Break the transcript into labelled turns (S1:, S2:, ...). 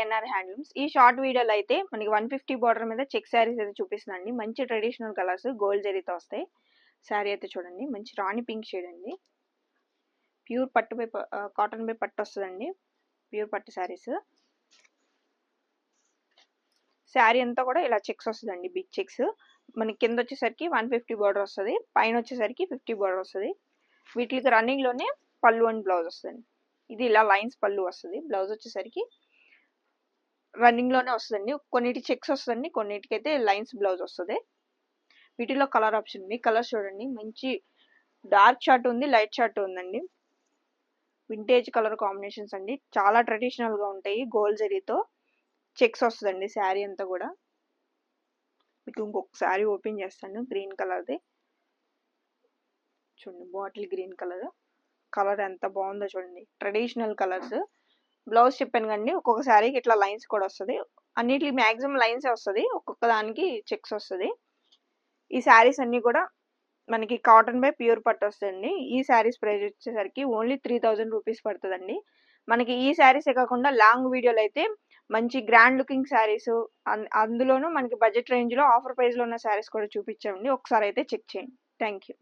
S1: ANR handlooms. ఈ short వీడియోలో అయితే మనకి 150 బార్డర్ మీద చెక్ శారీస్ అయితే చూపిస్తుందండి. మంచి ట్రెడిషనల్ కలర్స్ గోల్డ్ జరీతో వస్తాయి. శారీ అయితే చూడండి మంచి రాణి పింక్ షేడ్ అండి. ప్యూర్ పట్టు పై కాటన్ పై పట్టు వస్తుందండి. ప్యూర్ పట్టు శారీస్. శారీ అంతా కూడా ఇలా చెక్స్ వస్తుందండి, బిగ్ చెక్స్. మనకి కింద వచ్చేసరికి 150 బార్డర్ వస్తుంది, పైన వచ్చేసరికి 50 బార్డర్ వస్తుంది. వీటికి రన్నింగ్లోనే పళ్ళు అండ్ బ్లౌజ్ వస్తుంది. ఇది ఇలా లైన్స్ పళ్ళు వస్తుంది. బ్లౌజ్ వచ్చేసరికి రన్నింగ్లోనే వస్తుందండి. కొన్నిటి చెక్స్ వస్తుందండి, కొన్నిటికైతే లైన్స్ బ్లౌజ్ వస్తుంది. వీటిలో కలర్ ఆప్షన్ ఉంది. కలర్స్ చూడండి, మంచి డార్క్ షార్ట్ ఉంది, లైట్ షార్ట్ ఉందండి. వింటేజ్ కలర్ కాంబినేషన్స్ అండి. చాలా ట్రెడిషనల్గా ఉంటాయి. గోల్డ్ జరీతో చెక్స్ వస్తుందండి శారీ అంతా కూడా. మీకు ఇంకొక శారీ ఓపెన్ చేస్తాను, గ్రీన్ కలర్ది. చూడండి బాటిల్ గ్రీన్ కలర్. కలర్ ఎంత బాగుందో చూడండి. Traditional colours. బ్లౌజ్ చెప్పాను కండి, ఒక్కొక్క శారీకి ఇట్లా లైన్స్ కూడా వస్తుంది. అన్నిటికి మ్యాక్సిమం లైన్స్ వస్తుంది, ఒక్కొక్క దానికి చెక్స్ వస్తుంది. ఈ శారీస్ అన్నీ కూడా మనకి కాటన్ బై ప్యూర్ పట్టు వస్తుందండి. ఈ శారీస్ ప్రైస్ వచ్చేసరికి ఓన్లీ 3000 రూపీస్ పడుతుందండి. మనకి ఈ శారీసే కాకుండా లాంగ్ వీడియోలు అయితే మంచి గ్రాండ్ లుకింగ్ శారీస్, అందులోనూ మనకి బడ్జెట్ రేంజ్లో ఆఫర్ ప్రైస్లో ఉన్న శారీస్ కూడా చూపించామండి. ఒకసారి అయితే చెక్ చేయండి. Thank you.